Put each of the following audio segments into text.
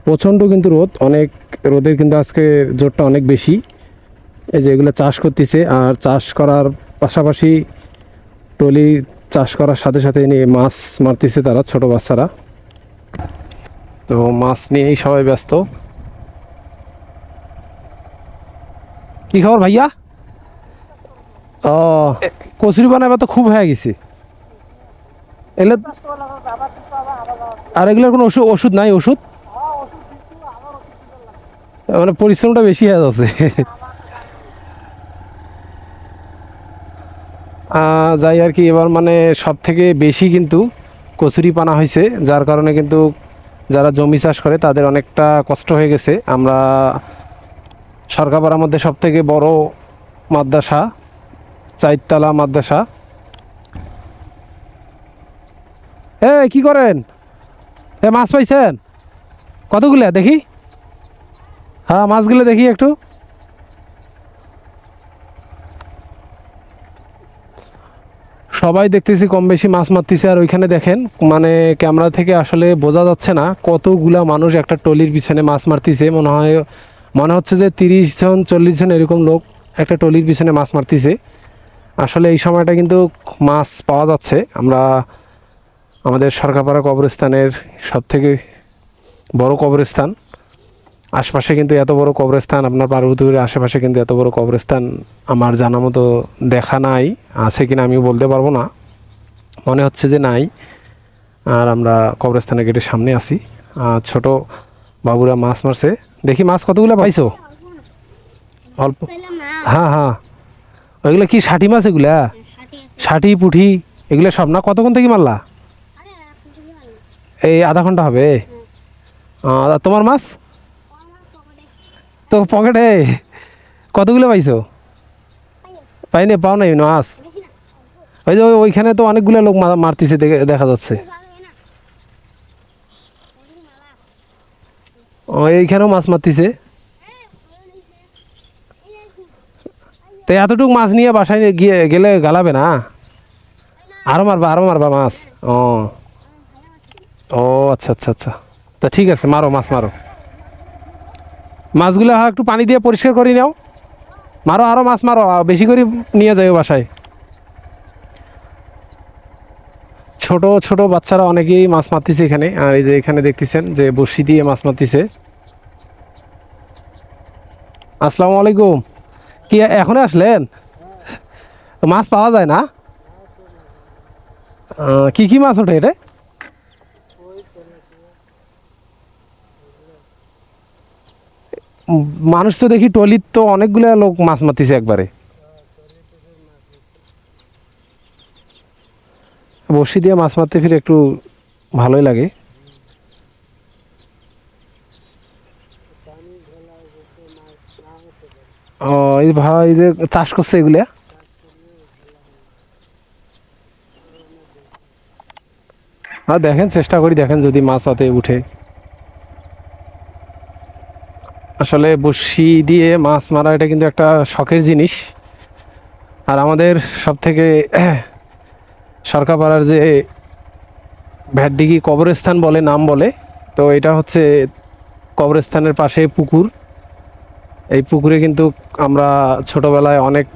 প্রচণ্ড কিন্তু রোদ, অনেক রোদের কিন্তু আজকে জোরটা অনেক বেশি। এই যে এগুলো চাষ করতেছে, আর চাষ করার পাশাপাশি টলি চাষ করার সাথে সাথে নিয়ে মাছ মারতেছে তারা, ছোট বাচ্চারা। তো মাছ নিয়েই সবাই ব্যস্ত। কি খবর ভাইয়া? ও, কচুরি বানাবা তো খুব হয়ে গেছে এলে। আর এগুলোর কোনো ওষুধ ওষুধ নাই? ওষুধ মানে পরিশ্রমটা বেশি হয়ে যাচ্ছে। যাই আর কি, এবার মানে সব থেকে বেশি কিন্তু কচুরি পানা হয়েছে, যার কারণে কিন্তু যারা জমি চাষ করে তাদের অনেকটা কষ্ট হয়ে গেছে। আমরা সরকারপাড়ার মধ্যে সব থেকে বড় মাদ্রাসা, চাইরতলা মাদ্রাসা। কি করেন? মাছ পাইছেন? কতগুলো দেখি? হ্যাঁ, মাছগুলো দেখি একটু। সবাই দেখতেছি কম বেশি মাছ মারতেছে, আর ওইখানে দেখেন মানে ক্যামেরা থেকে আসলে বোঝা যাচ্ছে না কতগুলা মানুষ একটা টলির পিছনে মাছ মারতেছে। মনে হচ্ছে যে 30 জন 40 জন এরকম লোক একটা টলির পিছনে মাছ মারতেছে। আসলে এই সময়টা কিন্তু মাছ পাওয়া যাচ্ছে। আমরা আমাদের সরকারপাড়া কবরস্থানের সব থেকে বড় কবরস্থান, আশপাশে কিন্তু এত বড় কবরস্থান, আপনার পার্বতীপুরের আশেপাশে কিন্তু এত বড় কবরস্থান আমার জানা মতো দেখা নাই। আছে কিনা আমিও বলতে পারবো না, মনে হচ্ছে যে নাই। আর আমরা কবরস্থানের গেটের সামনে আছি। ছোট বাবুরা মাছ মারছে। দেখি মাছ কতগুলো পাইছো? অল্প? হ্যাঁ হ্যাঁ, ওইগুলো কি ষাটি মাছ? এগুলা ষাটি পুঁটি এগুলো সব না? কতক্ষণ থেকে মারলা? এই আধা ঘন্টা হবে। তোমার মাছ তো পকেটে? কতগুলো পাইছো? পাইনি? পাও নাই মাছ? ওই যে ওইখানে তো অনেকগুলো লোক মারতেছে দেখা যাচ্ছে। এইখানেও মাছ মারতেছে। তো এতটুকু মাছ নিয়ে বাসায় গিয়ে গেলে গালাবে না? আরো মারবা, আরো মারবা মাছ? ও ও, আচ্ছা আচ্ছা আচ্ছা। তা ঠিক আছে, মারো মাছ মারো। মাছগুলো একটু পানি দিয়ে পরিষ্কার করে নাও। মারো, আরো মাছ মারো, বেশি করে নিয়ে যাও বাসায়। ছোট ছোট বাচ্চারা অনেকেই মাছ মারতেছে এখানে। আর এই যে এখানে দেখতেছেন যে বড়শি দিয়ে মাছ মারতেছে। আসসালামু আলাইকুম। কি এখনো আসলেন? মাছ পাওয়া যায় না? কি কি মাছ ওঠে এটা? মানুষ তো দেখি টলির তো অনেকগুলো লোক মাছ মারতেছে একবারে। বড়শি দিয়ে মাছ মারতে ফিরে একটু ভালোই লাগে। ও, এই ভাই যে চাষ করছে এগুলা। দেখেন, চেষ্টা করি, দেখেন যদি মাছ হাতে উঠে। আসলে বড়শি দিয়ে মাছ মারা এটা কিন্তু একটা শখের জিনিস। আর আমাদের সব থেকে সরকারপাড়ার যে ভ্যাটডিগি কবরস্থান বলে, নাম বলে, তো এটা হচ্ছে কবরস্থানের পাশে পুকুর। এই পুকুরে কিন্তু আমরা ছোটবেলায় অনেক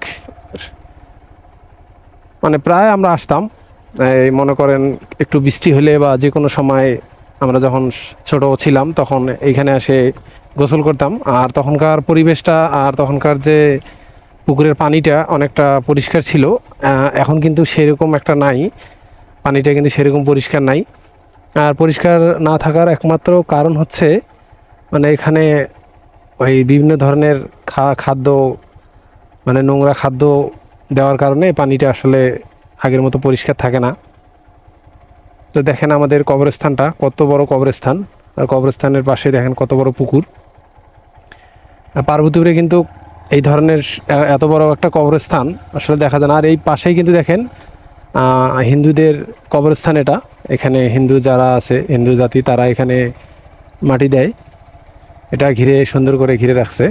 মানে প্রায় আমরা আসতাম। এই মনে করেন একটু বৃষ্টি হলে বা যে কোনো সময় আমরা যখন ছোট ছিলাম তখন এইখানে এসে গোসল করতাম। আর তখনকার পরিবেশটা আর তখনকার যে পুকুরের পানিটা অনেকটা পরিষ্কার ছিল। এখন কিন্তু সেরকম একটা নাই, পানিটা কিন্তু সেরকম পরিষ্কার নাই। আর পরিষ্কার না থাকার একমাত্র কারণ হচ্ছে মানে এখানে ওই বিভিন্ন ধরনের খাদ্য, মানে নোংরা খাদ্য দেওয়ার কারণে পানিটা আসলে আগের মতো পরিষ্কার থাকে না। তো দেখেন আমাদের কবরস্থানটা কত বড় কবরস্থান, আর কবরস্থানের পাশে দেখেন কত বড় পুকুর। পার্বতীপুরে কিন্তু এই ধরনের এত বড় একটা কবরস্থান আসলে দেখা যায় না। আর এই পাশেই কিন্তু দেখেন হিন্দুদের কবরস্থান এটা। এখানে হিন্দু যারা আছে, হিন্দু জাতি, তারা এখানে মাটি দেয়। এটা ঘিরে সুন্দর করে ঘিরে রাখছে।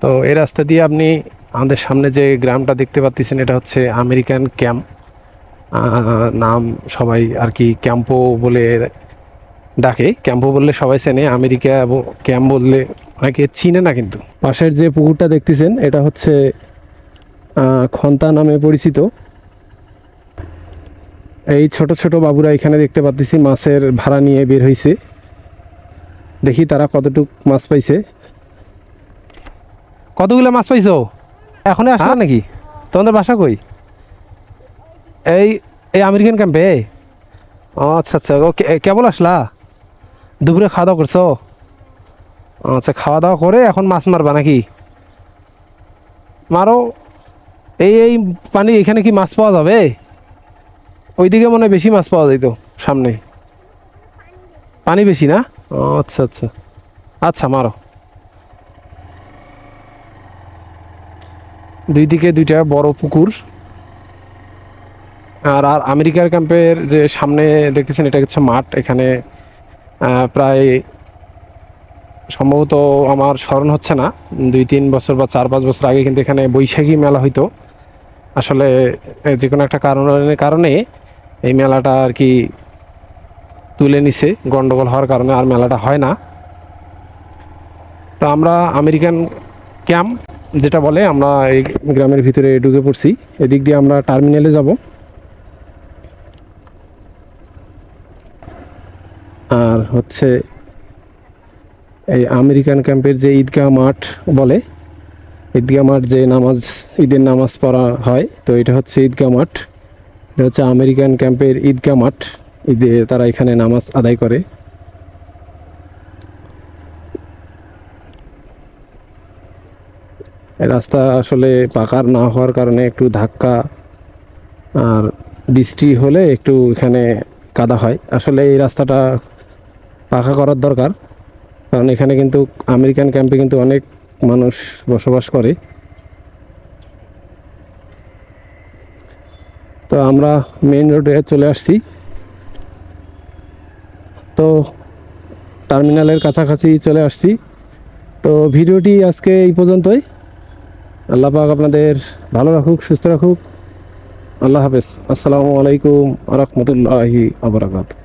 তো এই রাস্তা দিয়ে আপনি আমাদের সামনে যে গ্রামটা দেখতে পাচ্ছেন এটা হচ্ছে আমেরিকান ক্যাম্প। নাম সবাই আর কি ক্যাম্পো বলে ডাকে। ক্যাম্পো বললে সবাই চেনে, আমেরিকা এবং ক্যাম্প বললে অনেকে চিনে না। কিন্তু পাশের যে পুকুরটা দেখতেছেন এটা হচ্ছে খন্তা নামে পরিচিত। এই ছোট ছোট বাবুরা এখানে দেখতে পাচ্ছি মাছের ভাড়া নিয়ে বের হয়েছে। দেখি তারা কতটুক মাছ পাইছে। কতগুলো মাছ পাইছো? এখনই আসলা নাকি? তোমাদের বাসা কই? এই এই আমেরিকান ক্যাম্পে? ও আচ্ছা আচ্ছা, ও কেবল আসলা? দুপুরে খাওয়া দাওয়া করছো? আচ্ছা, খাওয়া দাওয়া করে এখন মাছ মারবা নাকি? মারো। এই এই পানি এখানে কি মাছ পাওয়া যাবে? ওইদিকে মনে হয় বেশি মাছ পাওয়া যেত সামনে। পানি বেশি না? ও আচ্ছা আচ্ছা, আচ্ছা মারো। দুই দিকে দুইটা বড় পুকুর। আর আর আমেরিকার ক্যাম্পের যে সামনে দেখতেছেন এটা হচ্ছে মাঠ। এখানে প্রায় সম্ভবত আমার স্মরণ হচ্ছে না, 2-3 বছর বা 4-5 বছর আগে কিন্তু এখানে বৈশাখী মেলা হইতো। আসলে যে কোনো একটা কারণে এই মেলাটা আর কি তুলে নিছে গন্ডগোল হওয়ার কারণে, আর মেলাটা হয় না। তো আমরা আমেরিকান ক্যাম্প যেটা বলে, আমরা এই গ্রামের ভিতরে ঢুকে পড়ছি। এদিক দিয়ে আমরা টার্মিনালে যাব। আর হচ্ছে এই আমেরিকান ক্যাম্পের যে ঈদগাহ মাঠ বলে, ঈদগাহ মাঠ যে ঈদের নামাজ পড়া হয়, তো এটা হচ্ছে ঈদগাহ মাঠ। এটা হচ্ছে আমেরিকান ক্যাম্পের ঈদগাহ মাঠ। ঈদে তারা এখানে নামাজ আদায় করে। এই রাস্তা আসলে পাকার না হওয়ার কারণে একটু ধাক্কা, আর বৃষ্টি হলে একটু এখানে কাদা হয়। আসলে এই রাস্তাটা পাকা করার দরকার, কারণ এখানে কিন্তু আমেরিকান ক্যাম্পে কিন্তু অনেক মানুষ বসবাস করে। তো আমরা মেইন রোডে চলে আসছি। তো টার্মিনালের কাছাকাছি চলে আসছি। তো ভিডিওটি আজকে এই পর্যন্তই। আল্লাহ পাক আপনাদের ভালো রাখুক, সুস্থ রাখুক। আল্লাহ হাফেজ। আসসালামু আলাইকুম ওয়া রাহমাতুল্লাহি ওয়া বারাকাতুহু।